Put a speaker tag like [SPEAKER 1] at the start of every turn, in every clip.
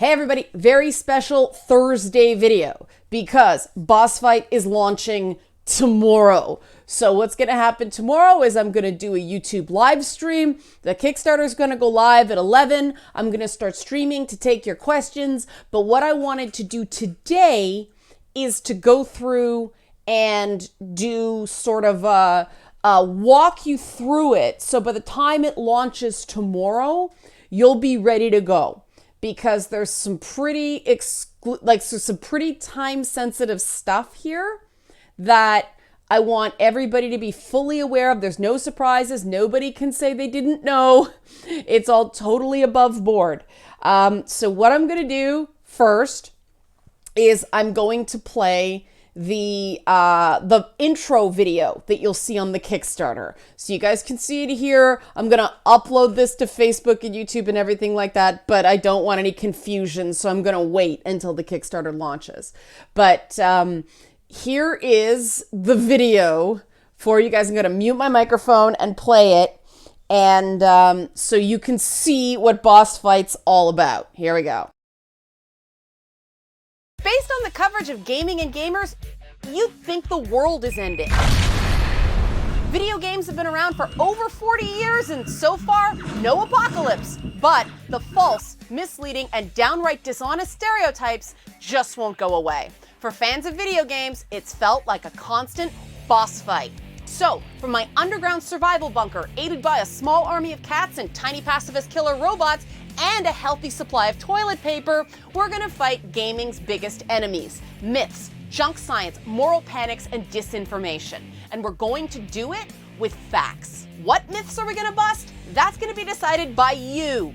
[SPEAKER 1] Hey everybody, very special Thursday video because Boss Fight is launching tomorrow. So what's going to happen tomorrow is I'm going to do a YouTube live stream. The Kickstarter is going to go live at 11. I'm going to start streaming to take your questions. But what I wanted to do today is to go through and do sort of walk you through it. So by the time it launches tomorrow, you'll be ready to go. Because there's some pretty some pretty time-sensitive stuff here that I want everybody to be fully aware of. There's no surprises. Nobody can say they didn't know. It's all totally above board. So what I'm going to do first is I'm going to play the intro video that you'll see on the Kickstarter. So you guys can see it here. I'm going to upload this to Facebook and YouTube and everything like that, but I don't want any confusion, so I'm going to wait until the Kickstarter launches. But here is the video for you guys. I'm going to mute my microphone and play it, and so you can see what Boss Fight's all about. Here we go. Based on the coverage of gaming and gamers, you'd think the world is ending. Video games have been around for over 40 years and so far, no apocalypse. But the false, misleading, and downright dishonest stereotypes just won't go away. For fans of video games, it's felt like a constant boss fight. So, from my underground survival bunker, aided by a small army of cats and tiny pacifist killer robots, and a healthy supply of toilet paper, we're gonna fight gaming's biggest enemies: myths, junk science, moral panics, and disinformation. And we're going to do it with facts. What myths are we gonna bust? That's gonna be decided by you,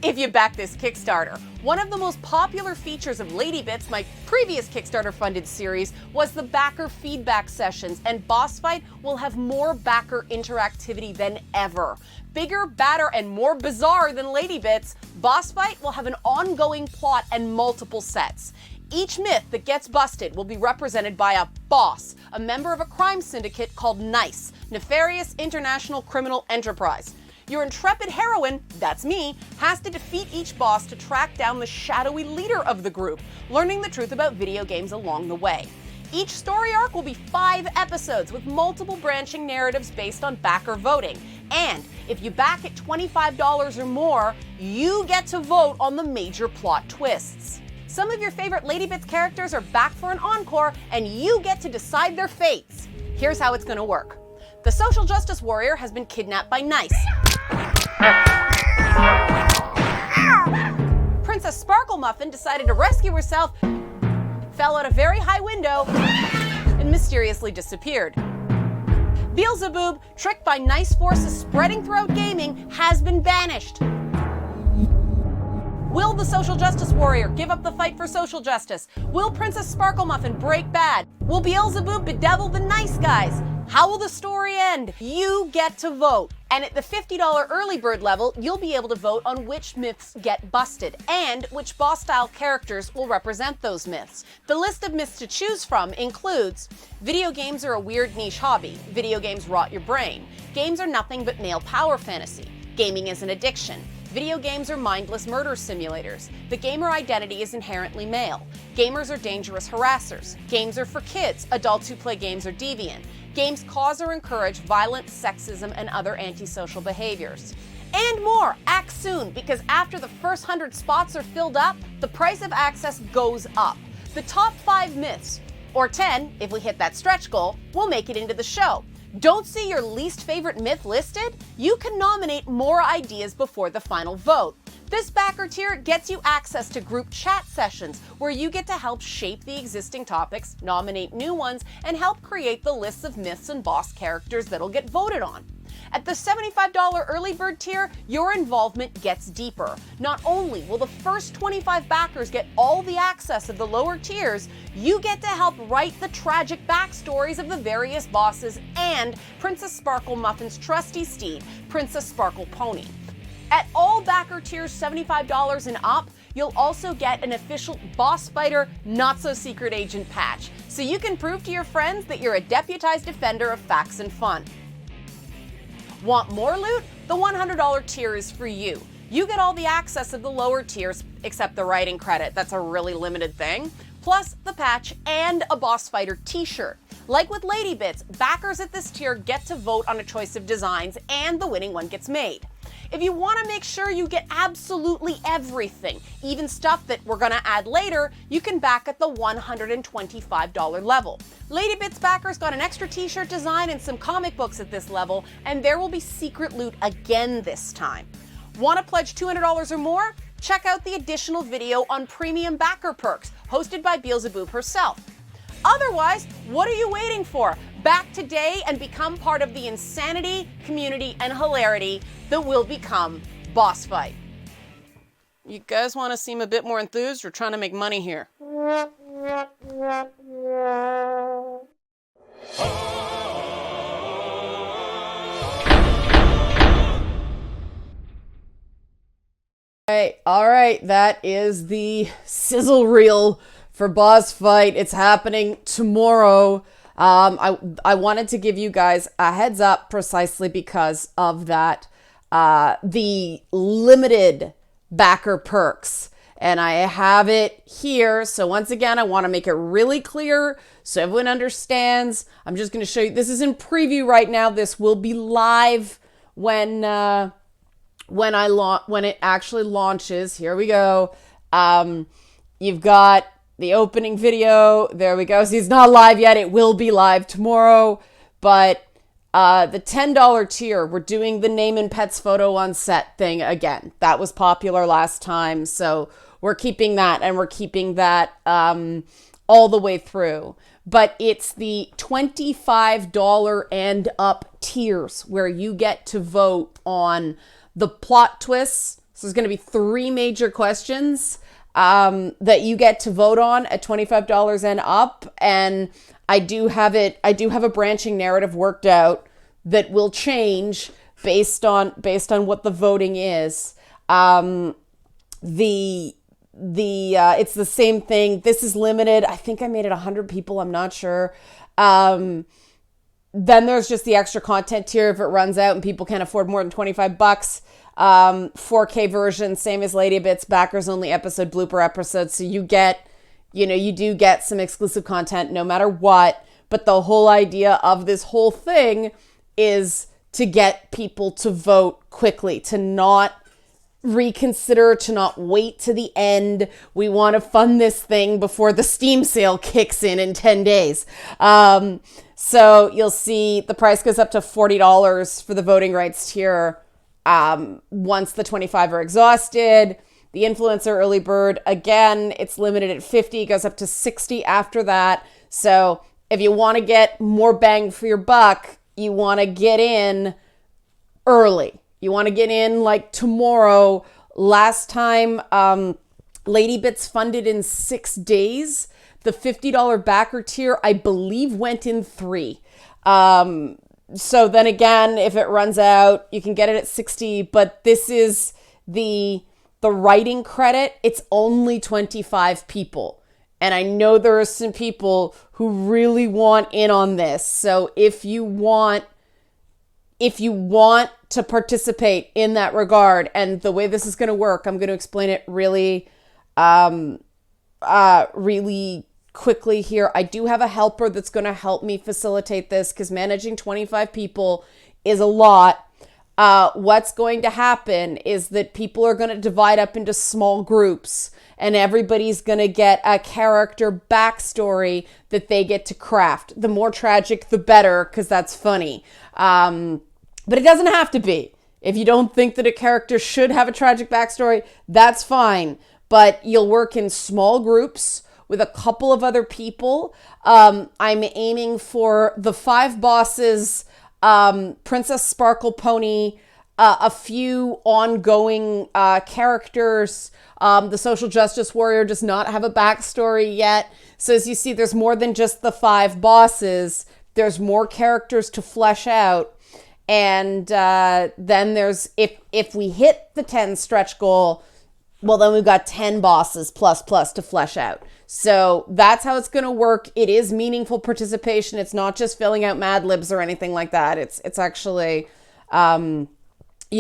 [SPEAKER 1] if you back this Kickstarter. One of the most popular features of LadyBits, my previous Kickstarter-funded series, was the backer feedback sessions, and Boss Fight will have more backer interactivity than ever. Bigger, badder, and more bizarre than LadyBits, Boss Fight will have an ongoing plot and multiple sets. Each myth that gets busted will be represented by a boss, a member of a crime syndicate called NICE, Nefarious International Criminal Enterprise. Your intrepid heroine, that's me, has to defeat each boss to track down the shadowy leader of the group, learning the truth about video games along the way. Each story arc will be 5 episodes with multiple branching narratives based on backer voting. And if you back at $25 or more, you get to vote on the major plot twists. Some of your favorite LadyBits characters are back for an encore, and you get to decide their fates. Here's how it's gonna work. The social justice warrior has been kidnapped by NICE. Princess Sparkle Muffin decided to rescue herself, fell out a very high window, and mysteriously disappeared. Beelzebub, tricked by NICE forces spreading throughout gaming, has been banished. Will the social justice warrior give up the fight for social justice? Will Princess Sparkle Muffin break bad? Will Beelzebub bedevil the nice guys? How will the story end? You get to vote. And at the $50 early bird level, you'll be able to vote on which myths get busted and which boss-style characters will represent those myths. The list of myths to choose from includes: video games are a weird niche hobby. Video games rot your brain. Games are nothing but male power fantasy. Gaming is an addiction. Video games are mindless murder simulators. The gamer identity is inherently male. Gamers are dangerous harassers. Games are for kids. Adults who play games are deviant. Games cause or encourage violence, sexism, and other antisocial behaviors. And more. Act soon, because after the first 100 spots are filled up, the price of access goes up. The top 5 myths, or 10 if we hit that stretch goal, will make it into the show. Don't see your least favorite myth listed? You can nominate more ideas before the final vote. This backer tier gets you access to group chat sessions where you get to help shape the existing topics, nominate new ones, and help create the lists of myths and boss characters that'll get voted on. At the $75 early bird tier, your involvement gets deeper. Not only will the first 25 backers get all the access of the lower tiers, you get to help write the tragic backstories of the various bosses and Princess Sparkle Muffin's trusty steed, Princess Sparkle Pony. At all backer tiers $75 and up, you'll also get an official Boss Fighter Not-So-Secret Agent patch, so you can prove to your friends that you're a deputized defender of facts and fun. Want more loot? The $100 tier is for you. You get all the access of the lower tiers, except the writing credit. That's a really limited thing. Plus the patch and a Boss Fighter t-shirt. Like with Lady Bits, backers at this tier get to vote on a choice of designs and the winning one gets made. If you want to make sure you get absolutely everything, even stuff that we're going to add later, you can back at the $125 level. Lady Bits backers got an extra t-shirt design and some comic books at this level, and there will be secret loot again this time. Want to pledge $200 or more? Check out the additional video on premium backer perks, hosted by Beelzebub herself. Otherwise, what are you waiting for? Back today and become part of the insanity, community, and hilarity that will become Boss Fight. You guys want to seem a bit more enthused? We're trying to make money here. All right, that is the sizzle reel for Boss Fight. It's happening tomorrow. I wanted to give you guys a heads up precisely because of that. The limited backer perks. And I have it here. So once again, I want to make it really clear so everyone understands. I'm just going to show you. This is in preview right now. This will be live when it actually launches. Here we go. You've got the opening video. There we go. So it's not live yet. It will be live tomorrow. But the $10 tier, we're doing the name and pets photo on set thing again. That was popular last time. So we're keeping that, and we're keeping that all the way through. But it's the $25 and up tiers where you get to vote on the plot twists. So there's going to be 3 major questions that you get to vote on at $25 and up. And I do have a branching narrative worked out that will change based on what the voting is. It's the same thing. This is limited. I think I made it 100 people. I'm not sure. Then there's just the extra content tier if it runs out and people can't afford more than $25. 4K version, same as Lady Bits, backers only episode, blooper episode. So you do get some exclusive content no matter what. But the whole idea of this whole thing is to get people to vote quickly, to not reconsider, to not wait to the end. We want to fund this thing before the Steam sale kicks in 10 days. So you'll see the price goes up to $40 for the voting rights tier once the 25 are exhausted. The influencer early bird, again, it's limited at 50, goes up to 60 after that. So if you want to get more bang for your buck, you want to get in early. You want to get in like tomorrow. Last time, Lady Bits funded in 6 days. The $50 backer tier, I believe, went in 3. So then again, if it runs out, you can get it at 60. But this is the writing credit. It's only 25 people. And I know there are some people who really want in on this. So if you want to participate in that regard, and the way this is going to work, I'm going to explain it really quickly here. I do have a helper that's going to help me facilitate this because managing 25 people is a lot. What's going to happen is that people are going to divide up into small groups, and everybody's going to get a character backstory that they get to craft. The more tragic, the better, because that's funny. But it doesn't have to be. If you don't think that a character should have a tragic backstory, that's fine. But you'll work in small groups with a couple of other people. I'm aiming for the 5 bosses, Princess Sparkle Pony, a few ongoing characters. The social justice warrior does not have a backstory yet. So as you see, there's more than just the 5 bosses. There's more characters to flesh out. And then there's, if we hit the 10 stretch goal, well, then we've got 10 bosses plus to flesh out. So that's how it's going to work. It is meaningful participation. It's not just filling out Mad Libs or anything like that. It's actually,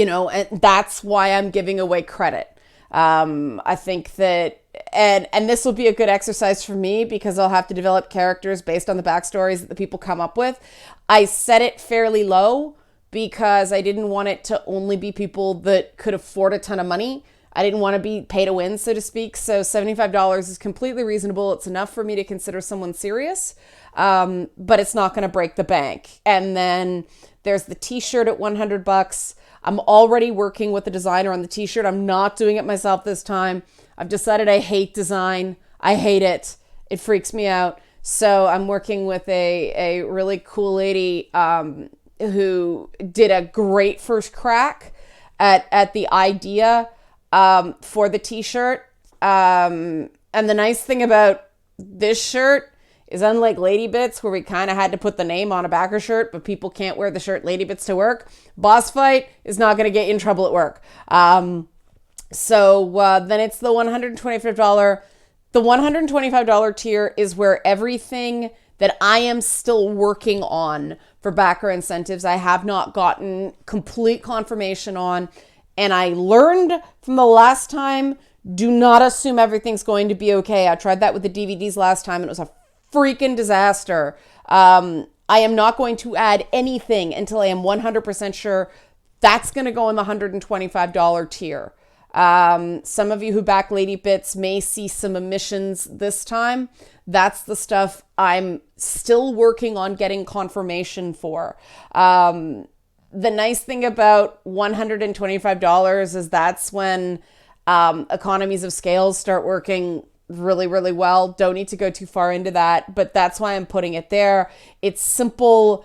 [SPEAKER 1] and that's why I'm giving away credit. I think that, and this will be a good exercise for me because I'll have to develop characters based on the backstories that the people come up with. I set it fairly low because I didn't want it to only be people that could afford a ton of money. I didn't want to be pay to win, so to speak. So $75 is completely reasonable. It's enough for me to consider someone serious, but it's not going to break the bank. And then there's the t-shirt at $100. I'm already working with the designer on the t-shirt. I'm not doing it myself this time. I've decided I hate design. I hate it. It freaks me out. So I'm working with a really cool lady who did a great first crack at the idea for the t-shirt. And the nice thing about this shirt is, unlike Lady Bits, where we kind of had to put the name on a backer shirt, but people can't wear the shirt Lady Bits to work, Boss Fight is not going to get you in trouble at work. So then it's the $125. The $125 tier is where everything that I am still working on for backer incentives, I have not gotten complete confirmation on. And I learned from the last time, do not assume everything's going to be okay. I tried that with the DVDs last time and it was a freaking disaster. I am not going to add anything until I am 100% sure that's going to go in the $125 tier. Some of you who back Lady Bits may see some omissions this time. That's the stuff I'm still working on getting confirmation for. The nice thing about $125 is that's when economies of scale start working really, really well. Don't need to go too far into that, but that's why I'm putting it there. It's simple.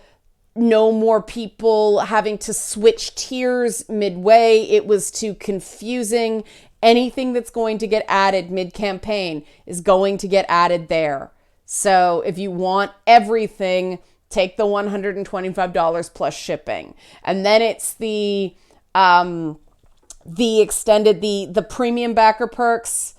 [SPEAKER 1] No more people having to switch tiers midway. It was too confusing. Anything that's going to get added mid-campaign is going to get added there. So if you want everything, take the $125 plus shipping. And then it's the extended, the premium backer perks,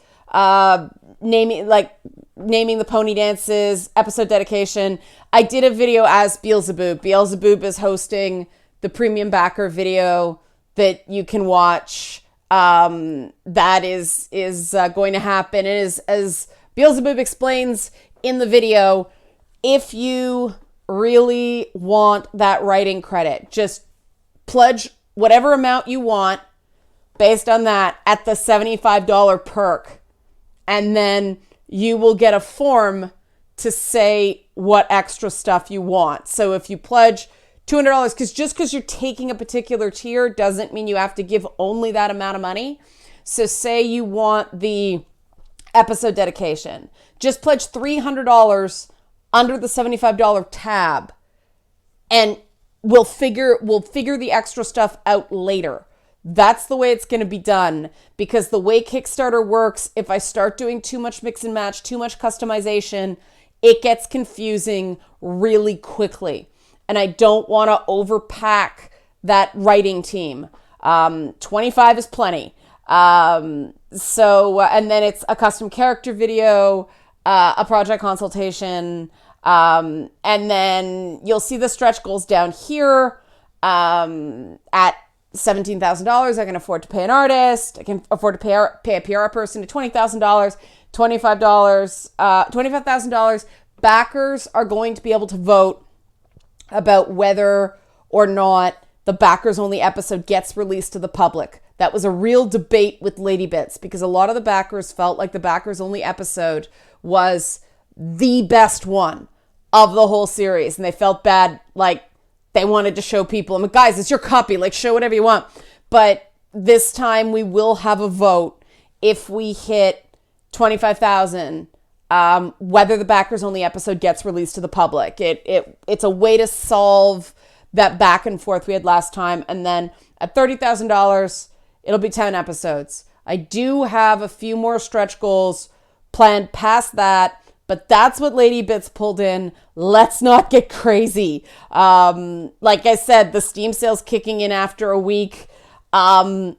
[SPEAKER 1] naming the pony dances, episode dedication. I did a video as Beelzebub. Beelzebub is hosting the premium backer video that you can watch. That is going to happen. It is, as Beelzebub explains in the video, if you really want that writing credit, just pledge whatever amount you want based on that at the $75 perk. And then you will get a form to say what extra stuff you want. So if you pledge $200, because you're taking a particular tier doesn't mean you have to give only that amount of money. So say you want the episode dedication, just pledge $300 under the $75 tab, and we'll figure the extra stuff out later. That's the way it's going to be done, because the way Kickstarter works, if I start doing too much mix and match, too much customization, it gets confusing really quickly. And I don't want to overpack that writing team. 25 is plenty. And then it's a custom character video, a project consultation, and then you'll see the stretch goals down here at $17,000. I can afford to pay an artist. I can afford to pay a PR person to $20,000, $25,000. Backers are going to be able to vote about whether or not the backers only episode gets released to the public. That was a real debate with Lady Bits, because a lot of the backers felt like the backers only episode was the best one of the whole series, and they felt bad, like they wanted to show people, I'm like, guys, it's your copy, like show whatever you want. But this time we will have a vote if we hit 25,000, whether the backers only episode gets released to the public. It's a way to solve that back and forth we had last time. And then at $30,000, it'll be 10 episodes. I do have a few more stretch goals planned past that, but that's what Lady Bits pulled in. Let's not get crazy. Like I said, the Steam sale's kicking in after a week. I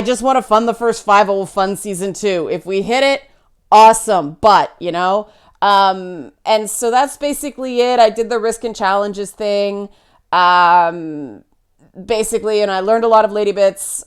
[SPEAKER 1] just want to fund the first 5. I will fund season 2. If we hit it, awesome. But, and so that's basically it. I did the risk and challenges thing. basically, and I learned a lot of Lady Bits.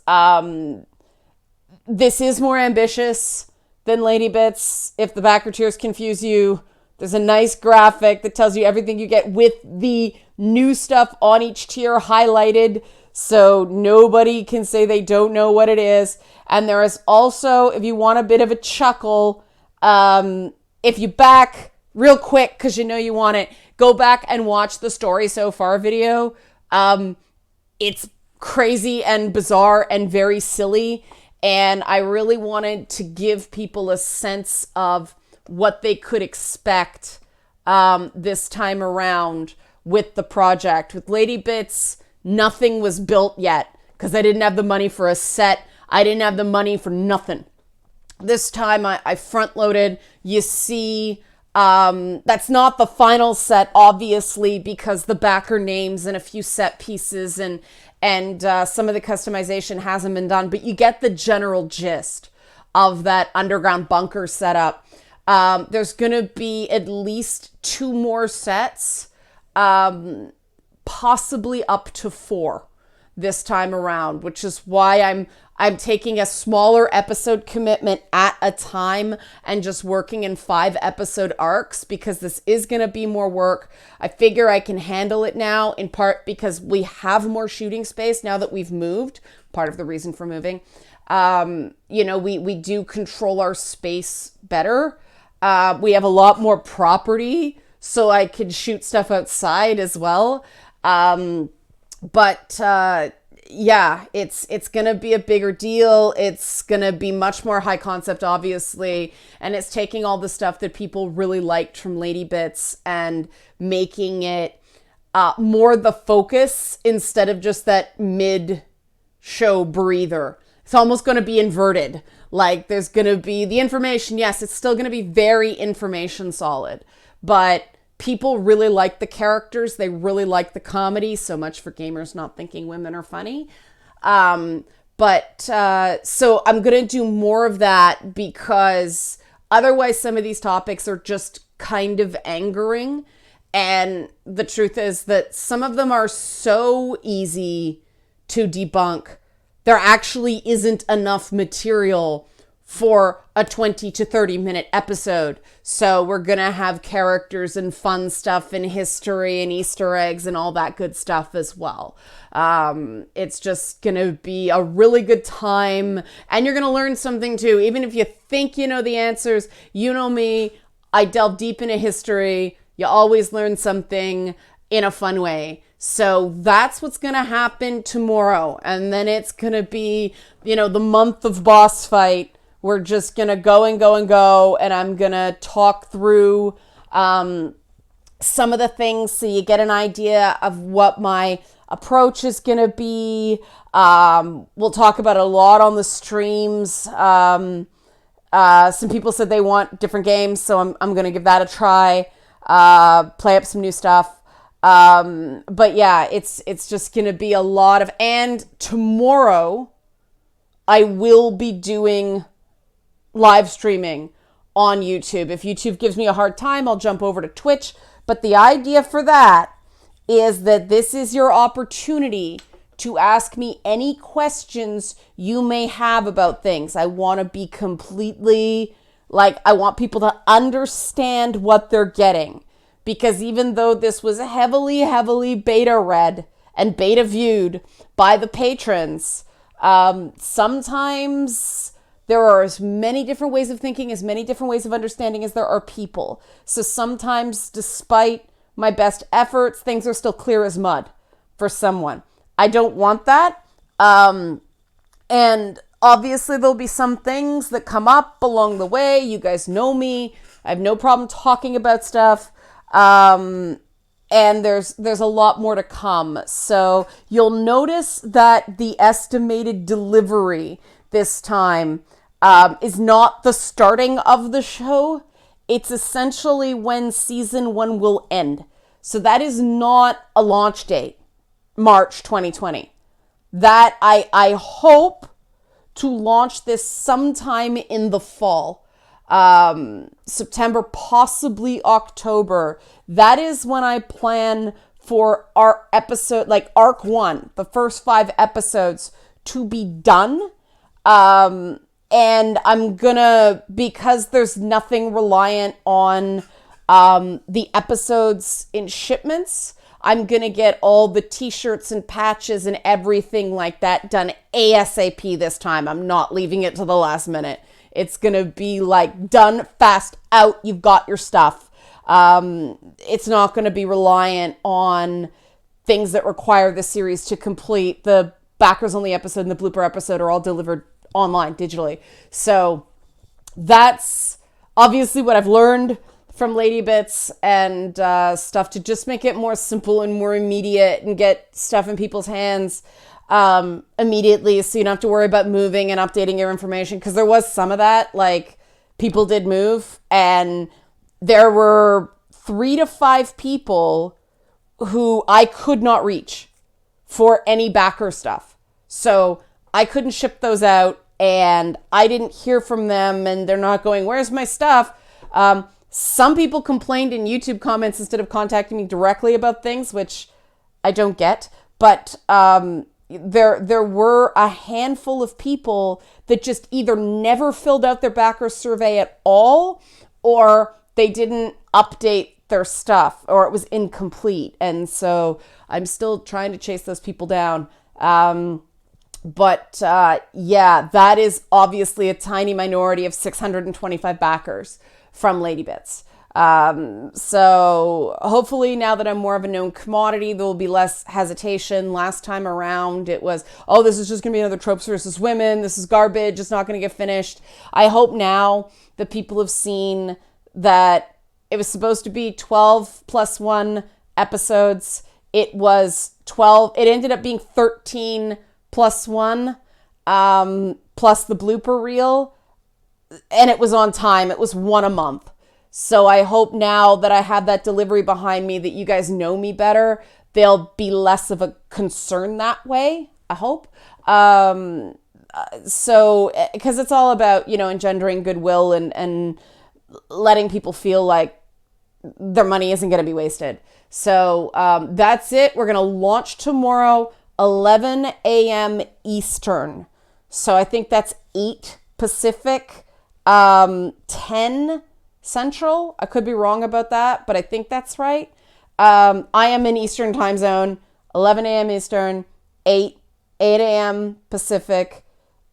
[SPEAKER 1] This is more ambitious than Lady Bits. If the backer tiers confuse you, there's a nice graphic that tells you everything you get with the new stuff on each tier highlighted, so nobody can say they don't know what it is. And there is also, if you want a bit of a chuckle, if you back real quick because you know you want it, go back and watch the story so far video. It's crazy and bizarre and very silly, and I really wanted to give people a sense of what they could expect this time around with the project. With Lady Bits, nothing was built yet because I didn't have the money for a set. I didn't have the money for nothing. This time I front loaded. You see, that's not the final set, obviously, because the backer names and a few set pieces and some of the customization hasn't been done, but you get the general gist of that underground bunker setup. There's going to be at least 2 more sets, possibly up to 4 this time around, which is why I'm taking a smaller episode commitment at a time and just working in 5 episode arcs, because this is going to be more work. I figure I can handle it now, in part because we have more shooting space now that we've moved. Part of the reason for moving. We do control our space better. We have a lot more property, so I could shoot stuff outside as well. Yeah, it's going to be a bigger deal. It's going to be much more high concept, obviously. And it's taking all the stuff that people really liked from Lady Bits and making it more the focus instead of just that mid-show breather. It's almost going to be inverted. Like, there's going to be the information. Yes, it's still going to be very information solid, but people really like the characters. They really like the comedy. So much for gamers not thinking women are funny. So I'm going to do more of that, because otherwise some of these topics are just kind of angering. And the truth is that some of them are so easy to debunk. There actually isn't enough material for a 20 to 30 minute episode. So we're going to have characters and fun stuff and history and Easter eggs and all that good stuff as well. It's just going to be a really good time, and you're going to learn something too. Even if you think you know the answers, you know me, I delve deep into history. You always learn something in a fun way. So that's what's going to happen tomorrow. And then it's going to be, the month of boss fight. We're just going to go and go and go. And I'm going to talk through some of the things so you get an idea of what my approach is going to be. We'll talk about it a lot on the streams. Some people said they want different games, so I'm going to give that a try. Play up some new stuff. But yeah, it's just going to be a lot of, and tomorrow I will be doing live streaming on YouTube. If YouTube gives me a hard time, I'll jump over to Twitch. But the idea for that is that this is your opportunity to ask me any questions you may have about things. I want to be completely, I want people to understand what they're getting. Because even though this was heavily, heavily beta read and beta viewed by the patrons, sometimes there are as many different ways of thinking, as many different ways of understanding as there are people. So sometimes, despite my best efforts, things are still clear as mud for someone. I don't want that. And obviously there'll be some things that come up along the way. You guys know me. I have no problem talking about stuff. And there's a lot more to come. So you'll notice that the estimated delivery this time is not the starting of the show. It's essentially when season 1 will end. So that is not a launch date, March 2020. That I hope to launch this sometime in the fall. September, possibly October. That is when I plan for our episode, like arc 1, the first 5 episodes to be done. And I'm gonna, because there's nothing reliant on the episodes in shipments, I'm gonna get all the t-shirts and patches and everything like that done ASAP this time. I'm not leaving it to the last minute. It's gonna be like done fast, out, you've got your stuff. It's not gonna be reliant on things that require the series to complete. The backers only episode and the blooper episode are all delivered online digitally. So that's obviously what I've learned from Lady Bits and stuff, to just make it more simple and more immediate and get stuff in people's hands immediately, so you don't have to worry about moving and updating your information. Because there was some of that, like people did move, and there were 3 to 5 people who I could not reach for any backer stuff. So I couldn't ship those out, and I didn't hear from them, and they're not going, where's my stuff? Some people complained in YouTube comments instead of contacting me directly about things, which I don't get. But there were a handful of people that just either never filled out their backer survey at all, or they didn't update their stuff, or it was incomplete. And so I'm still trying to chase those people down. But yeah, that is obviously a tiny minority of 625 backers from Lady Bits. So hopefully now that I'm more of a known commodity, there will be less hesitation. Last time around, it was, oh, this is just going to be another Tropes versus Women. This is garbage. It's not going to get finished. I hope now that people have seen that it was supposed to be 12 plus 1 episodes. It was 12. It ended up being 13 plus 1, plus the blooper reel. And it was on time. It was 1 a month. So I hope now that I have that delivery behind me, that you guys know me better, there'll be less of a concern that way, I hope. So, because it's all about, engendering goodwill and letting people feel like their money isn't going to be wasted. So that's it. We're going to launch tomorrow, 11 a.m. Eastern. So I think that's 8 Pacific, 10 Central. I could be wrong about that, but I think that's right. I am in Eastern time zone, 11 a.m. Eastern, 8 a.m. Pacific.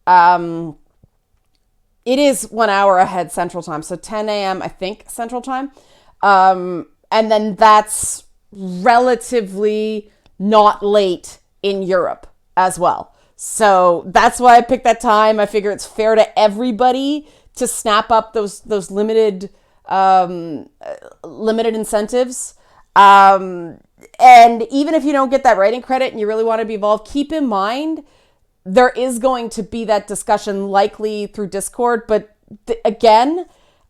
[SPEAKER 1] It is 1 hour ahead Central time, so 10 a.m. I think Central time. And then that's relatively not late in Europe as well. So that's why I picked that time. I figure it's fair to everybody to snap up those limited incentives. And even if you don't get that writing credit and you really want to be involved, keep in mind there is going to be that discussion likely through Discord. But again,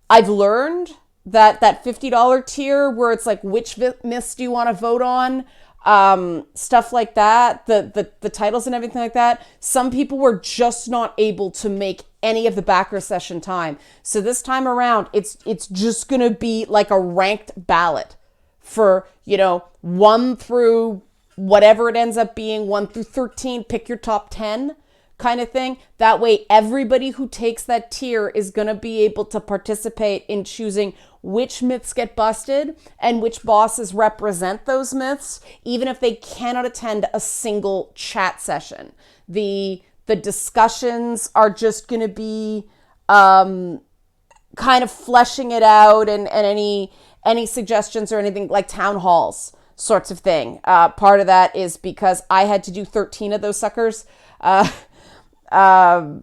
[SPEAKER 1] I've learned that $50 tier where it's like, which myths do you want to vote on? Stuff like that, the titles and everything like that. Some people were just not able to make any of the backer session time. So this time around, it's just going to be like a ranked ballot for, 1 through whatever it ends up being, 1 through 13, pick your top 10 kind of thing. That way, everybody who takes that tier is going to be able to participate in choosing which myths get busted and which bosses represent those myths, even if they cannot attend a single chat session. The discussions are just going to be kind of fleshing it out, and any suggestions or anything like town halls sorts of thing. Part of that is because I had to do 13 of those suckers when I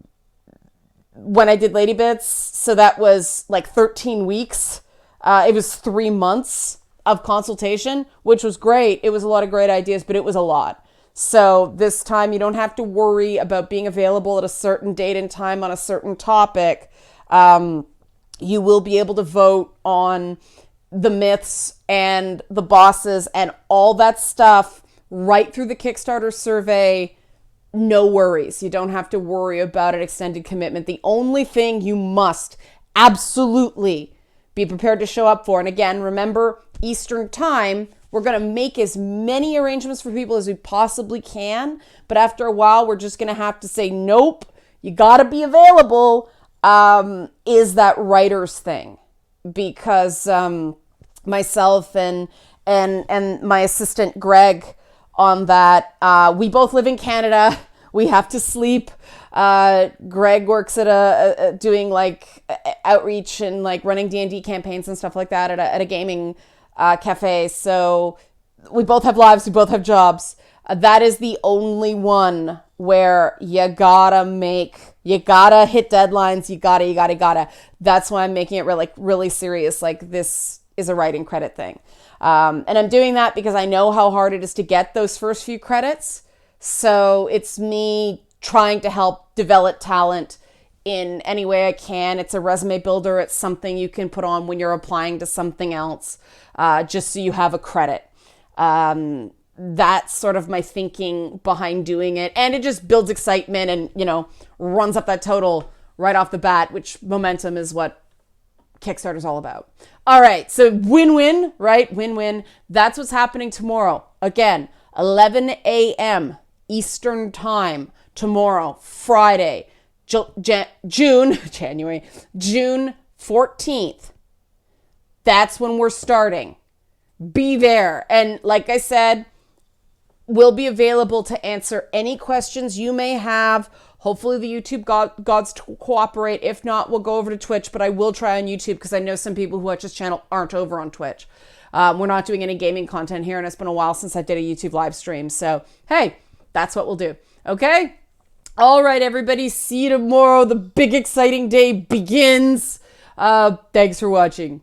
[SPEAKER 1] did Lady Bits. So that was like 13 weeks. It was 3 months of consultation, which was great. It was a lot of great ideas, but it was a lot. So this time you don't have to worry about being available at a certain date and time on a certain topic. You will be able to vote on the myths and the bosses and all that stuff right through the Kickstarter survey. No worries. You don't have to worry about an extended commitment. The only thing you must absolutely be prepared to show up for, and again, remember Eastern time, We're going to make as many arrangements for people as we possibly can. But after a while, we're just going to have to say, nope, you got to be available. Is that writer's thing. Because myself and my assistant Greg on that, we both live in Canada. We have to sleep. Greg works at doing like outreach and like running D&D campaigns and stuff like that at a gaming cafe. So we both have lives. We both have jobs. That is the only one where you gotta hit deadlines. You gotta. That's why I'm making it really serious. Like, this is a writing credit thing. And I'm doing that because I know how hard it is to get those first few credits. So it's me trying to help develop talent in any way I can. It's a resume builder. It's something you can put on when you're applying to something else, just so you have a credit. That's sort of my thinking behind doing it. And it just builds excitement and, you know, runs up that total right off the bat, which momentum is what Kickstarter is all about. All right. So win-win, right? Win-win. That's what's happening tomorrow. Again, 11 a.m. Eastern time tomorrow, Friday, June 14th. That's when we're starting. Be there. And like I said, we'll be available to answer any questions you may have. Hopefully the YouTube gods cooperate. If not, we'll go over to Twitch, but I will try on YouTube because I know some people who watch this channel aren't over on Twitch. We're not doing any gaming content here, and it's been a while since I did a YouTube live stream. So, hey, that's what we'll do. Okay? All right, everybody. See you tomorrow. The big exciting day begins. Thanks for watching.